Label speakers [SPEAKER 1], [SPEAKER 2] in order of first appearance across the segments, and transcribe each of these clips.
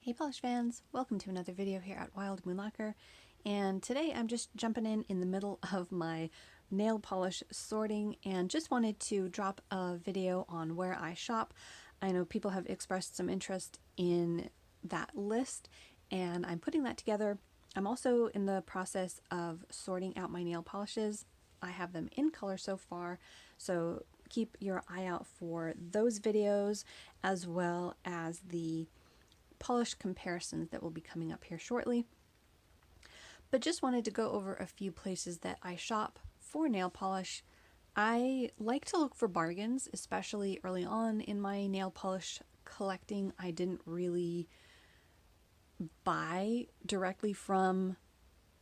[SPEAKER 1] Hey polish fans, welcome to another video here at Wild Moonlocker, and today I'm just jumping in the middle of my nail polish sorting and just wanted to drop a video on where I shop. I know people have expressed some interest in that list and I'm putting that together. I'm also in the process of sorting out my nail polishes. I have them in color so far, so keep your eye out for those videos as well as the polish comparisons that will be coming up here shortly. But just wanted to go over a few places that I shop for nail polish. I like to look for bargains, especially early on in my nail polish collecting. I didn't really buy directly from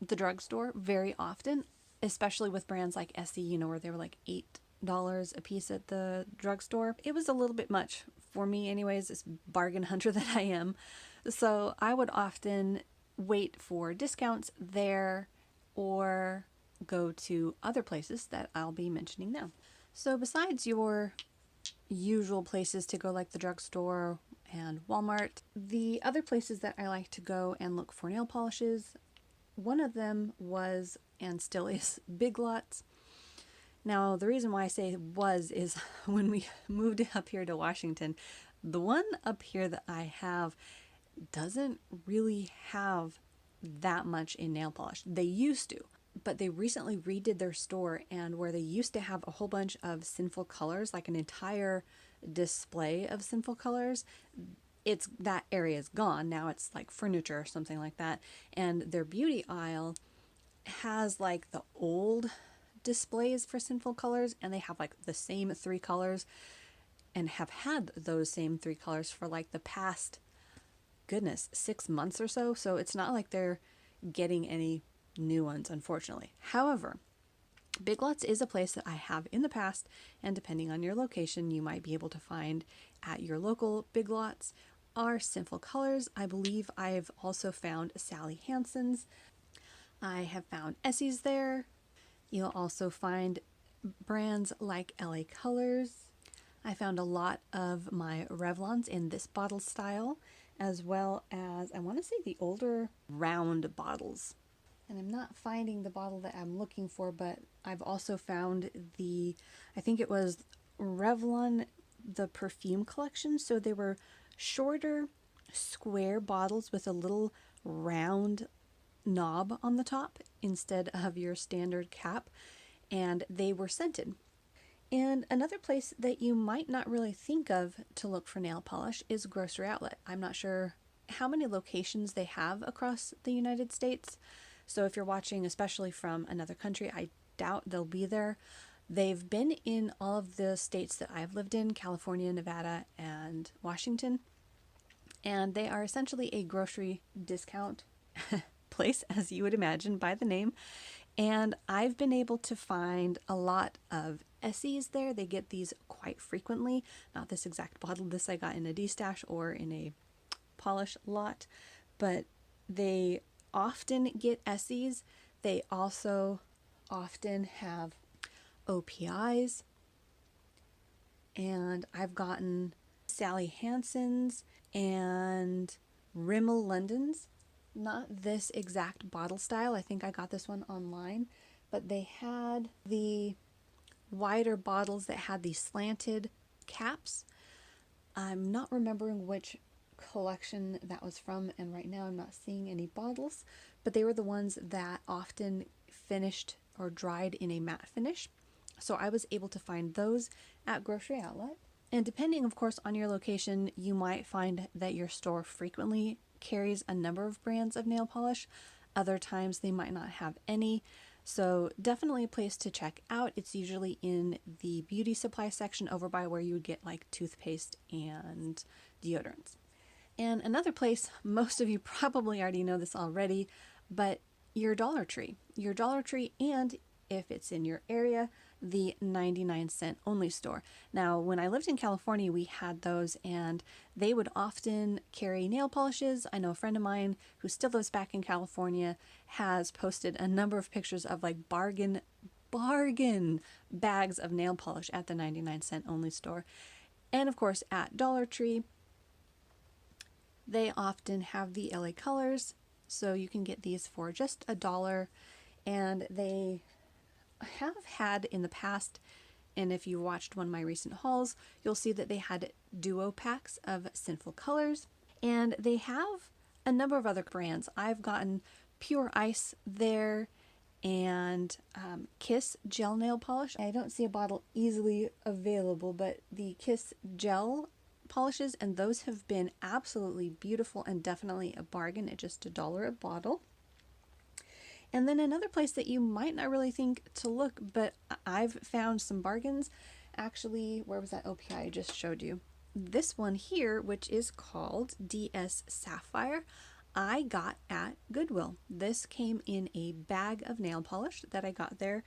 [SPEAKER 1] the drugstore very often, especially with brands like Essie, you know, where they were like $8 a piece at the drugstore. It was a little bit much for me anyways, this bargain hunter that I am. So I would often wait for discounts there or go to other places that I'll be mentioning now. So besides your usual places to go like the drugstore and Walmart, the other places that I like to go and look for nail polishes, one of them was and still is Big Lots. Now, the reason why I say was is when we moved up here to Washington, the one up here that I have doesn't really have that much in nail polish. They used to, but they recently redid their store, and where they used to have a whole bunch of Sinful Colors, like an entire display of Sinful Colors, that area is gone. Now it's like furniture or something like that, and their beauty aisle has like the old displays for Sinful Colors, and they have like the same three colors and have had those same three colors for like the past, goodness, 6 months or so. So it's not like they're getting any new ones, unfortunately. However, Big Lots is a place that I have in the past, and depending on your location, you might be able to find at your local Big Lots are Sinful Colors. I believe I've also found Sally Hansen's. I have found Essie's there. You'll also find brands like LA Colors. I found a lot of my Revlons in this bottle style, as well as, I want to say, the older round bottles. And I'm not finding the bottle that I'm looking for, but I've also found I think it was Revlon, the perfume collection. So they were shorter, square bottles with a little round knob on the top instead of your standard cap, and they were scented. And another place that you might not really think of to look for nail polish is Grocery Outlet. I'm not sure how many locations they have across the United States, so if you're watching especially from another country, I doubt they'll be there. They've been in all of the states that I've lived in, California, Nevada, and Washington, and they are essentially a grocery discount place, as you would imagine by the name. And I've been able to find a lot of Essie's there. They get these quite frequently. Not this exact bottle. This I got in a D-stash or in a polish lot, but they often get Essie's. They also often have OPI's, and I've gotten Sally Hansen's and Rimmel London's. Not this exact bottle style. I think I got this one online, but they had the wider bottles that had these slanted caps. I'm not remembering which collection that was from, and right now I'm not seeing any bottles, but they were the ones that often finished or dried in a matte finish. So I was able to find those at Grocery Outlet. And depending, of course, on your location, you might find that your store frequently carries a number of brands of nail polish. Other times they might not have any. So definitely a place to check out. It's usually in the beauty supply section over by where you would get like toothpaste and deodorants. And another place, most of you probably already know this already, but your Dollar Tree. Your Dollar Tree, and if it's in your area, the 99-cent only store. Now, when I lived in California, we had those, and they would often carry nail polishes. I know a friend of mine who still lives back in California has posted a number of pictures of like bargain bags of nail polish at the 99-cent only store. And of course, at Dollar Tree, They often have the LA colors, so you can get these for just $1. And they have had in the past, and if you watched one of my recent hauls, you'll see that they had duo packs of Sinful Colors. And they have a number of other brands. I've gotten Pure Ice there and Kiss gel nail polish. I don't see a bottle easily available, but the Kiss gel polishes, and those have been absolutely beautiful and definitely a bargain at just $1 a bottle. And then another place that you might not really think to look, but I've found some bargains. Actually, where was that OPI I just showed you? This one here, which is called DS Sapphire, I got at Goodwill. This came in a bag of nail polish that I got there.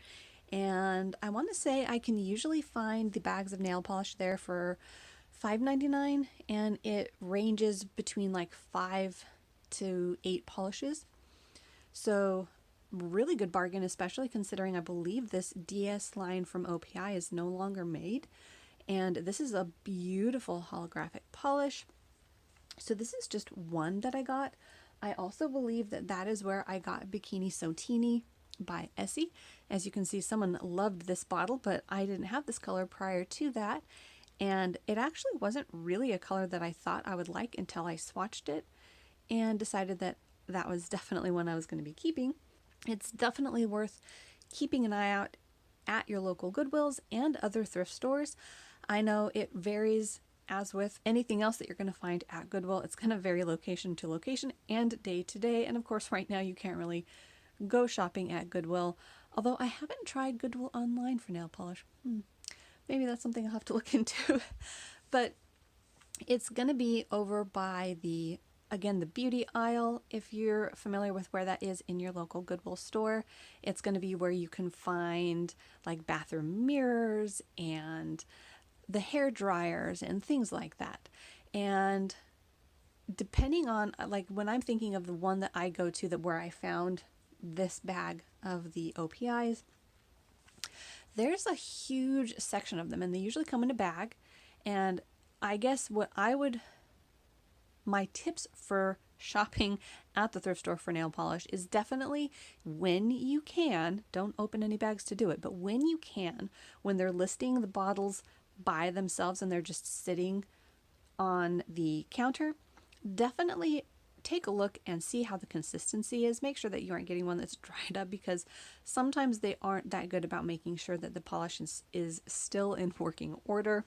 [SPEAKER 1] And I want to say I can usually find the bags of nail polish there for $5.99, and it ranges between like 5 to 8 polishes. So really good bargain, especially considering I believe this DS line from OPI is no longer made. And this is a beautiful holographic polish. So this is just one that I got. I also believe that that is where I got Bikini So Teeny by Essie. As you can see, someone loved this bottle, but I didn't have this color prior to that. And it actually wasn't really a color that I thought I would like until I swatched it and decided that that was definitely one I was going to be keeping. It's definitely worth keeping an eye out at your local Goodwills and other thrift stores. I know it varies, as with anything else that you're going to find at Goodwill. It's going to vary location to location and day to day. And of course, right now you can't really go shopping at Goodwill. Although I haven't tried Goodwill online for nail polish. Maybe that's something I'll have to look into. But it's going to be over by the beauty aisle. If you're familiar with where that is in your local Goodwill store, it's going to be where you can find like bathroom mirrors and the hair dryers and things like that. And depending on, like, when I'm thinking of the one that I go to, that where I found this bag of the OPIs, there's a huge section of them, and they usually come in a bag. And I guess my tips for shopping at the thrift store for nail polish is definitely, when you can, don't open any bags to do it, but when you can, when they're listing the bottles by themselves and they're just sitting on the counter, definitely take a look and see how the consistency is. Make sure that you aren't getting one that's dried up, because sometimes they aren't that good about making sure that the polish is still in working order.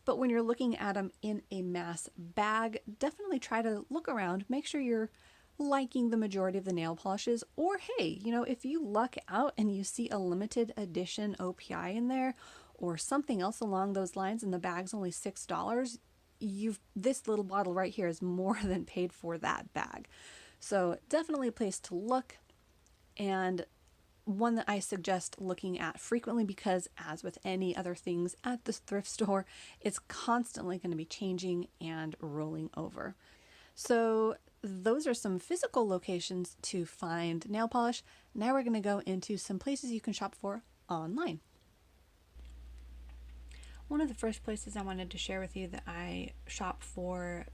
[SPEAKER 1] But when you're looking at them in a mass bag, definitely try to look around, make sure you're liking the majority of the nail polishes. Or hey, if you luck out and you see a limited edition OPI in there or something else along those lines and the bag's only $6, this little bottle right here is more than paid for that bag. So definitely a place to look, and one that I suggest looking at frequently, because as with any other things at the thrift store, it's constantly going to be changing and rolling over. So those are some physical locations to find nail polish. Now we're going to go into some places you can shop for online. One of the first places I wanted to share with you that I shop for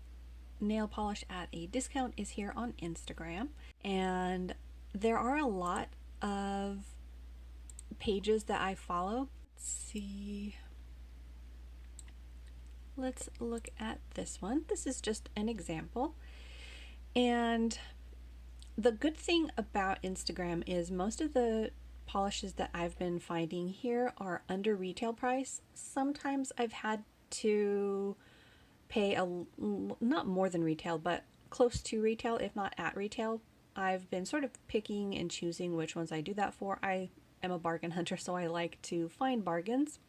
[SPEAKER 1] nail polish at a discount is here on Instagram. And there are a lot of pages that I follow. Let's see. Let's look at this one. This is just an example. And the good thing about Instagram is most of the polishes that I've been finding here are under retail price. Sometimes I've had to pay not more than retail, but close to retail, if not at retail. I've been sort of picking and choosing which ones I do that for. I am a bargain hunter, so I like to find bargains.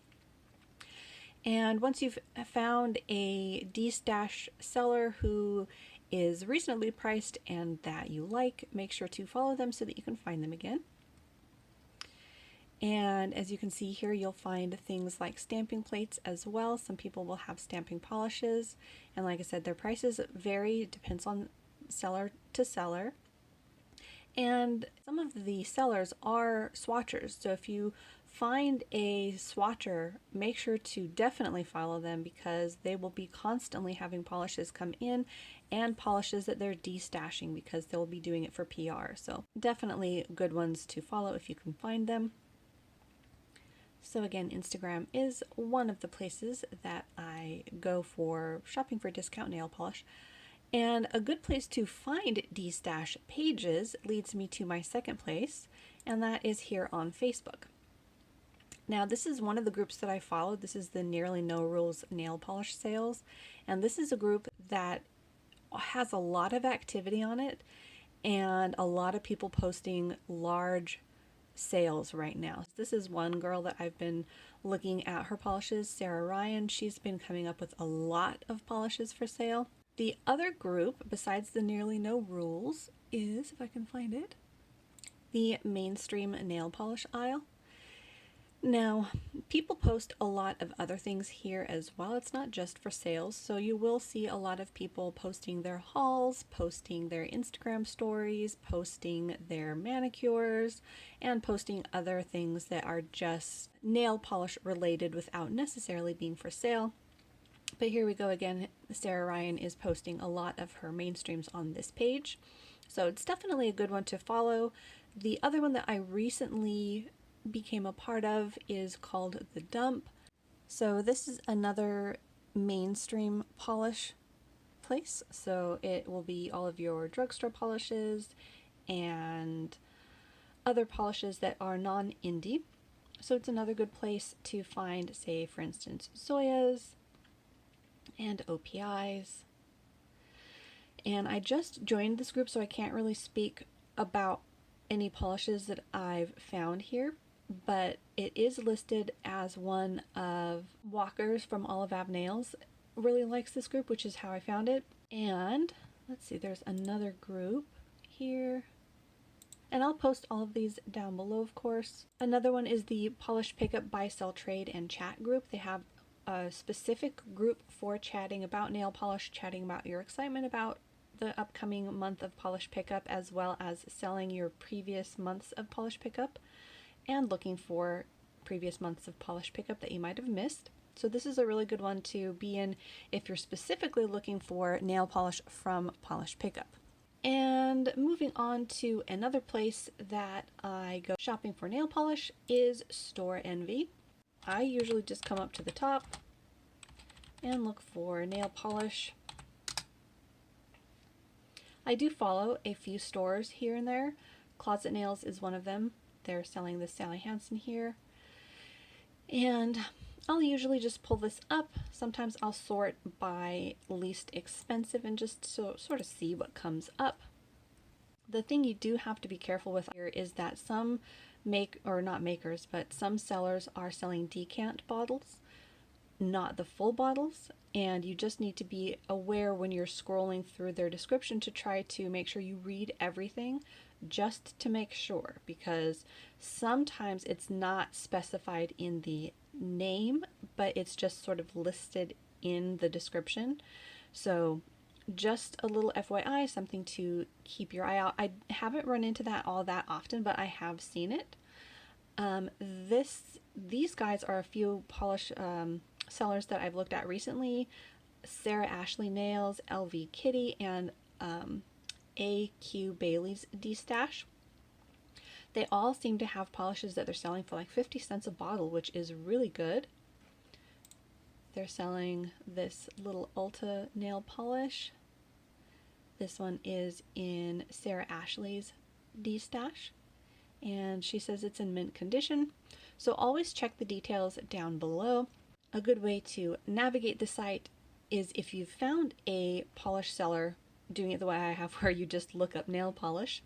[SPEAKER 1] And once you've found a D-stash seller who is reasonably priced and that you like, make sure to follow them so that you can find them again. And as you can see here, you'll find things like stamping plates as well. Some people will have stamping polishes. And like I said, their prices vary. It depends on seller to seller. And some of the sellers are swatchers. So if you find a swatcher, make sure to definitely follow them because they will be constantly having polishes come in and polishes that they're destashing because they'll be doing it for PR. So definitely good ones to follow if you can find them. So again, Instagram is one of the places that I go for shopping for discount nail polish. And a good place to find destash pages leads me to my second place, and that is here on Facebook. Now, this is one of the groups that I follow. This is the Nearly No Rules Nail Polish Sales, and this is a group that has a lot of activity on it and a lot of people posting large sales right now. This is one girl that I've been looking at her polishes, Sarah Ryan. She's been coming up with a lot of polishes for sale. The other group, besides the Nearly No Rules, is, if I can find it, the Mainstream Nail Polish aisle. Now, people post a lot of other things here as well. It's not just for sales, so you will see a lot of people posting their hauls, posting their Instagram stories, posting their manicures, and posting other things that are just nail polish related without necessarily being for sale. But here we go again, Sarah Ryan is posting a lot of her mainstreams on this page. So it's definitely a good one to follow. The other one that I recently became a part of is called The Dump. So this is another mainstream polish place. So it will be all of your drugstore polishes and other polishes that are non-indie. So it's another good place to find, say, for instance, Zoya's and OPIs. And I just joined this group, so I can't really speak about any polishes that I've found here, but it is listed as one of Walker's from Olive Ave Nails. Really likes this group, which is how I found it. And let's see, there's another group here. And I'll post all of these down below, of course. Another one is the Polish Pickup Buy, Sell, Trade, and Chat group. They have a specific group for chatting about nail polish, chatting about your excitement about the upcoming month of polish pickup, as well as selling your previous months of polish pickup and looking for previous months of polish pickup that you might have missed. So this is a really good one to be in if you're specifically looking for nail polish from polish pickup. And moving on to another place that I go shopping for nail polish is Storenvy. I usually just come up to the top and look for nail polish. I do follow a few stores here and there. Closet Nails is one of them. They're selling the Sally Hansen here. And I'll usually just pull this up. Sometimes I'll sort by least expensive and just sort of see what comes up. The thing you do have to be careful with here is that some some sellers are selling decant bottles, not the full bottles, and you just need to be aware when you're scrolling through their description to try to make sure you read everything just to make sure, because sometimes it's not specified in the name, but it's just sort of listed in the description. So just a little FYI, something to keep your eye out. I haven't run into that all that often, but I have seen it. These guys are a few polish sellers that I've looked at recently. Sarah Ashley Nails, LV Kitty, and AQ Bailey's D-Stash. They all seem to have polishes that they're selling for like 50 cents a bottle, which is really good. They're selling this little Ulta nail polish. This one is in Sarah Ashley's D-Stash, and she says it's in mint condition. So always check the details down below. A good way to navigate the site is if you've found a polish seller doing it the way I have, where you just look up nail polish,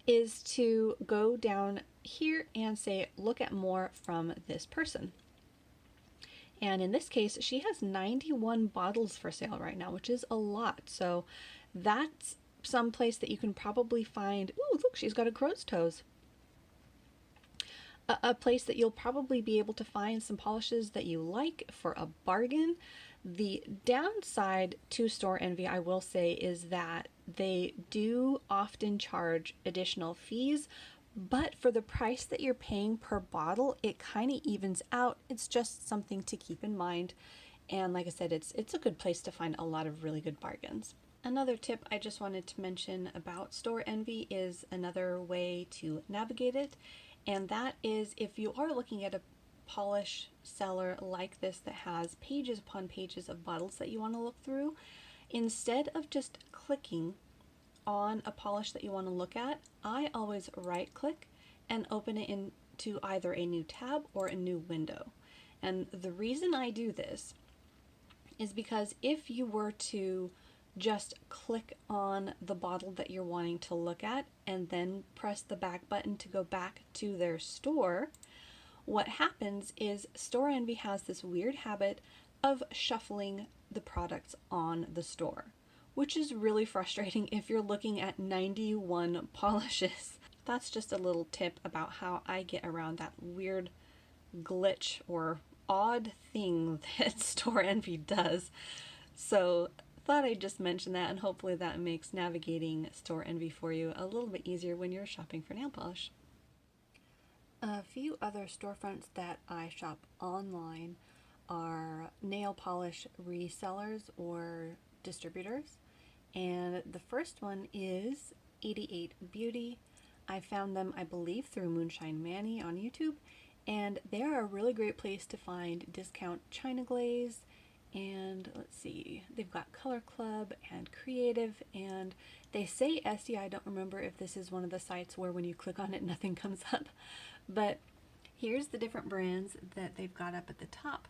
[SPEAKER 1] is to go down here and say, look at more from this person. And in this case, she has 91 bottles for sale right now, which is a lot. So that's some place that you can probably find. Ooh, look, she's got a crow's toes. A place that you'll probably be able to find some polishes that you like for a bargain. The downside to Storenvy, I will say, is that they do often charge additional fees, But for the price that you're paying per bottle, it kind of evens out. It's just something to keep in mind. And like I said, it's a good place to find a lot of really good bargains. Another tip I just wanted to mention about Storenvy is another way to navigate it, and that is if you are looking at a polish seller like this that has pages upon pages of bottles that you want to look through, instead of just clicking on a polish that you want to look at, I always right click and open it into either a new tab or a new window. And the reason I do this is because if you were to just click on the bottle that you're wanting to look at and then press the back button to go back to their store, what happens is Storenvy has this weird habit of shuffling the products on the store, which is really frustrating if you're looking at 91 polishes. That's just a little tip about how I get around that weird glitch or odd thing that Storenvy does. So thought I'd just mention that, and hopefully that makes navigating Storenvy for you a little bit easier when you're shopping for nail polish. A few other storefronts that I shop online are nail polish resellers or distributors. And the first one is 88 Beauty. I found them, I believe, through Moonshine Manny on YouTube, and they're a really great place to find discount China glaze. And let's see, they've got Color Club and Creative, and they say Essie. I don't remember if this is one of the sites where when you click on it nothing comes up, but here's the different brands that they've got up at the top.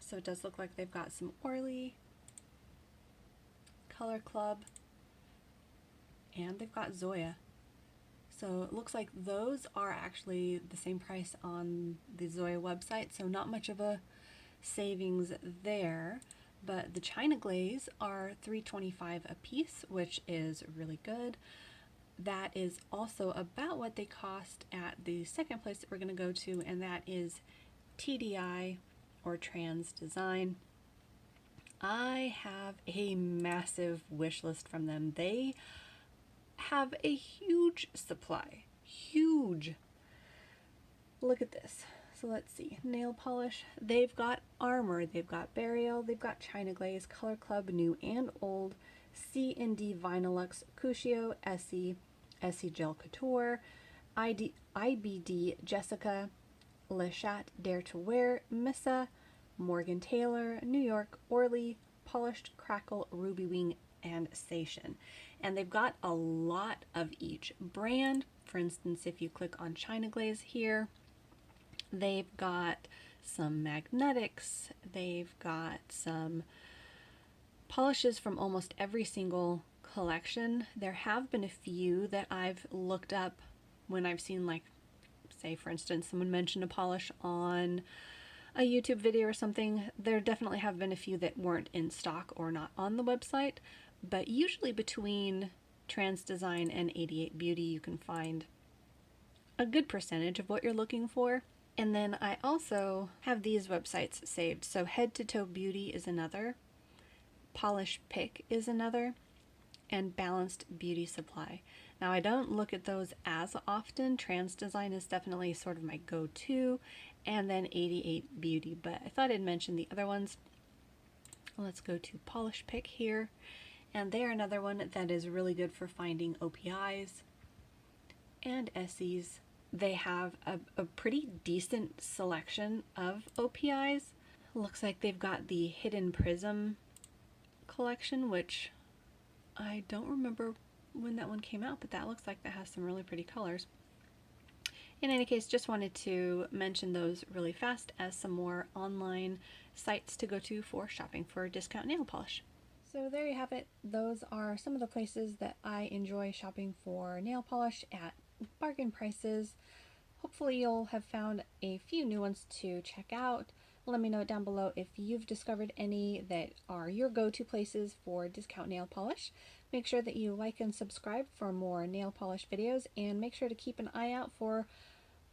[SPEAKER 1] So it does look like they've got some Orly, Color Club, and they've got Zoya. So it looks like those are actually the same price on the Zoya website, so not much of a savings there. But the China glaze are $3.25 a piece, which is really good. That is also about what they cost at the second place that we're going to go to, and that is TDI or Trans Design. I have a massive wish list from them. They have a huge supply. Huge. Look at this. So let's see. Nail polish. They've got Armor. They've got Burial. They've got China Glaze, Color Club, New and Old, C&D Vinylux, Cuscio, Essie, Essie Gel Couture, IBD Jessica, Le Chat Dare to Wear, Missa, Morgan Taylor, New York, Orly, Polished Crackle, Ruby Wing, and Sation. And they've got a lot of each brand. For instance, if you click on China Glaze here, they've got some magnetics, they've got some polishes from almost every single collection. There have been a few that I've looked up when I've seen, like, say for instance, someone mentioned a polish on a YouTube video or something. There definitely have been a few that weren't in stock or not on the website, but usually between Trans Design and 88 Beauty you can find a good percentage of what you're looking for. And then I also have these websites saved. So Head to Toe Beauty is another, Polish Pick is another, and Balanced Beauty Supply. Now I don't look at those as often. Trans Design is definitely sort of my go-to, and then 88 Beauty, but I thought I'd mention the other ones. Let's go to Polish Pick here, and they are another one that is really good for finding OPIs and SEs. They have a pretty decent selection of OPIs. Looks like they've got the Hidden Prism collection, which I don't remember when that one came out, but that looks like that has some really pretty colors. In any case, just wanted to mention those really fast as some more online sites to go to for shopping for discount nail polish. So there you have it. Those are some of the places that I enjoy shopping for nail polish at bargain prices. Hopefully you'll have found a few new ones to check out. Let me know down below if you've discovered any that are your go-to places for discount nail polish. Make sure that you like and subscribe for more nail polish videos, and make sure to keep an eye out for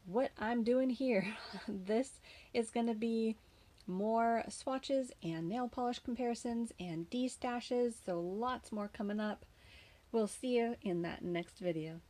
[SPEAKER 1] what I'm doing here. This is going to be more swatches and nail polish comparisons and D-stashes, so lots more coming up. We'll see you in that next video.